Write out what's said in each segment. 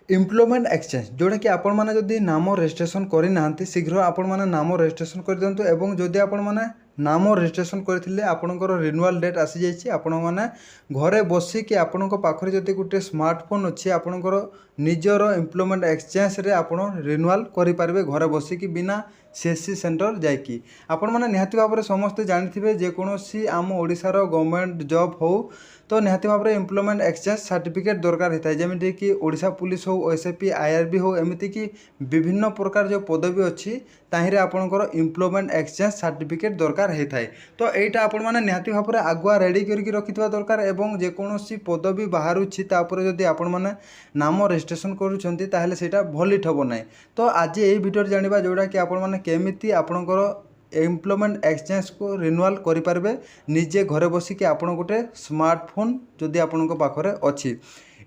Employment exchange जोटा कि आपण मैंने जदि नाम रजिस्ट्रेशन करना शीघ्र आपण मैंने नाम रजिस्ट्रेशन कर दिंतु एवं जदि आपण मैंने नाम रजिस्ट्रेशन करते आपणकर रिन्यूअल डेट आसी जाइए आपण मैंने घरे बसिकी आपण पाखे जदि गोटे स्मार्टफोन अच्छी आपणकर निजर एम्प्लॉयमेंट एक्सचेंज रे आपण रिन्यूअल करेंगे घरे बसिकी बिना सीएससी सेंटर जाकि आपण मैंने निहाती भाव में समस्ते जानी जेकोसी आम ओडिशार गवर्नमेंट जॉब हो तो निहाती भाव में एम्प्लॉयमेंट एक्सचेंज सर्टिफिकेट दरकार होता है जमी कि ओडिशा पुलिस हो एसएपी आईआरबी हो एमती कि विभिन्न प्रकार जो पदवी अच्छी ताहिरे आपणकर एम्प्लॉयमेंट एक्सचेंज सर्टिफिकेट दरकार होता है। तो यहाँ आपण मैंने निहाती भाव में आगुआ रेडी करके रखिथा दरकार एवं जेकोसी पदवी बाहर जदि आपण मैंने नाम रजिस्ट्रेशन करुँच ताहले सेटा भलिट हम ना। तो आज यही भिडियो जाना जोटा कि आपण मैंने केमिति आपणकर एम्प्लॉयमेंट एक्सचेंज को रिन्यूअल करेंगे निजे घरे बसिकी आपण गोटे स्मार्टफोन जदि आपण पाखे अच्छी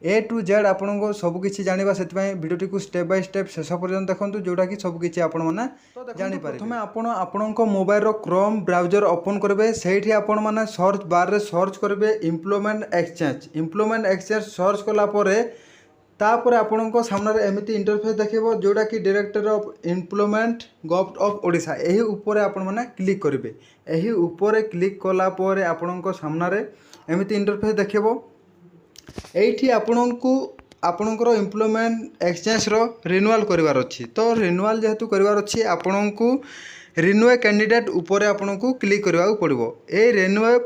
ए टू जेड आपन को सबकि जाना से भिडियोटी को स्टेप बाय स्टेप शेष पर्यंत देखो जोटा कि सबकि आपण मैंने जापर प्रथम आपण मोबाइल क्रोम ब्राउजर ओपन करेंगे से आपण मैंने सर्च बार रे सर्च करेंगे एम्प्लॉयमेंट एक्सचेंज सर्च कलापर तापर आपण सामने एमती इंटरफेस देखिए जोटा कि director of employment government of Odisha यही ऊपर आपण मैंने क्लिक करेंगे यही ऊपर क्लिक कलापर आपण सामने एमती इंटरफेस देखिए ये आपणकर एम्प्लॉयमेंट एक्सचेंज रिन्यूअल करार अच्छी। तो रिन्यूअल जेहेतु करार अच्छी आपण को रिन्यू कैंडिडेट उपर आपन को क्लिक करने पड़ो। ये रिन्यू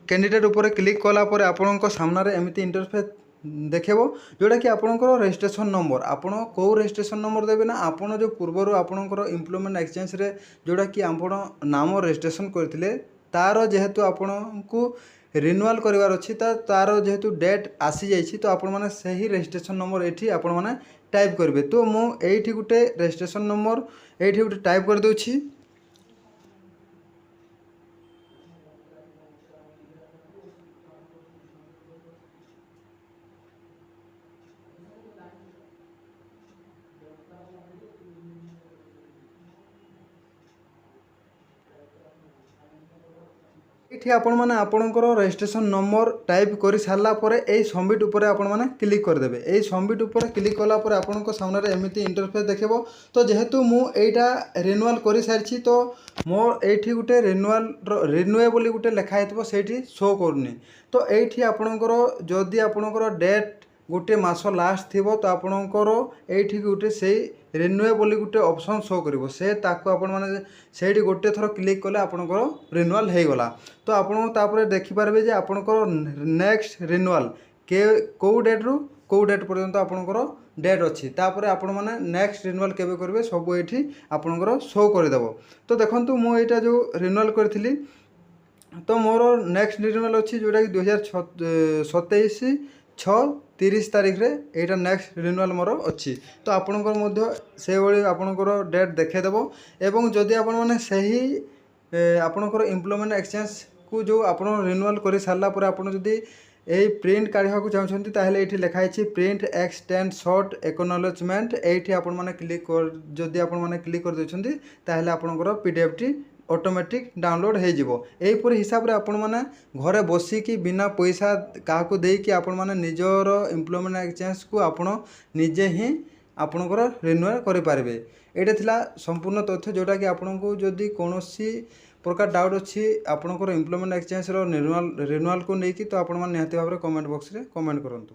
कैंडिडेट उपर क्लिक कलापर आपण सामने एमती इंटरफेस देखो जोटा कि आपणकर रजिस्ट्रेशन नंबर आपड़ कौ रजिस्ट्रेशन नंबर देवे ना आपड़ जो पूर्वर आपणकर एम्प्लॉयमेंट एक्सचेंज रे जोटा कि आपण नाम रजिस्ट्रेशन करते तार जेहेतु आपण को रिन्यूअल करार अच्छी तार जेहेतु डेट आसी जाइए तो आपण मैंने सही रजिस्ट्रेशन नंबर ये आपण मैंने टाइप करेंगे। तो मुझे गोटे रजिस्ट्रेशन नंबर ये गोटे टाइप कर दूची ये आपण मैंने आपणकर रजिस्ट्रेशन नंबर टाइप कर सारा पर यही सबमिट उपर आपण मैंने क्लिक करदेवे। यही सबमिट उपर क्लिक कलापर आपण सामने एमती इंटरफेस देखो। तो जेहेतु मुझा रिन्यूअल कर सारी तो मोर ये गोटे रिन्यूएबल गोटे लिखाई से शो करनी। तो ये आपणकर जदि आपणकर डेट गोटे मास लास्ट थी तो आपणकर ये गोटे से रिन्यूएबल गोटे ऑप्शन शो करिवो से ताको आपण माने सेठी गोटे थर क्लिक कले आपणकर रिन्यूअल हो गला। तो आपण तापर देखि पारबे जे आपणकर नेक्स्ट रिन्यूअल के को डेट रु को डेट पर्यंत आपणकर डेट अच्छी तापर आपण माने नेक्स्ट रिन्यूअल केबे करबे सब एठी आपणकर शो कर देबो। तो देखंतु मो एटा जो रिन्यूअल करथिली तो मोर नेक्स्ट रिन्यूअल अच्छी जोटा कि 2027/6/30 तारीख रे एटा नेक्स्ट रिन्यूअल मोर अच्छी। तो आपणकर से भाई आपणकर डेट देखेदेव एवं जदि आपण मैंने सही आपणकर एम्प्लॉयमेंट एक्सचेंज को जो आप रिन्यूअल कर सारा पर आपड़ जदि यही प्रिंट काढ़ा चाहते ताहले ये लिखाई प्रिंट एक्सटेंड शॉर्ट एक्नॉलेजमेंट ये आपण मैंने क्लिक कर जदि आपण मैंने क्लिक कर देछंती ताहले आपणकर पीडीएफ टी ऑटोमेटिक डाउनलोड हो यहीपर हिसाब से आपण मैंने घरे बसिकी बिना पैसा क्या देकी आपण मैंने निजर एम्प्लॉयमेंट एक्सचेंज को आपण निजे ही आपणकर रिन्यूअल करेंगे। ये थिला संपूर्ण तथ्य जोटा कि आपन को जदि कौन प्रकार डाउट अच्छी आपणकर एम्प्लॉयमेंट एक्सचेंज रिन्यूअल को लेकिन तो आपण निहाती भाव में कमेंट बॉक्स रे कमेंट करंतु।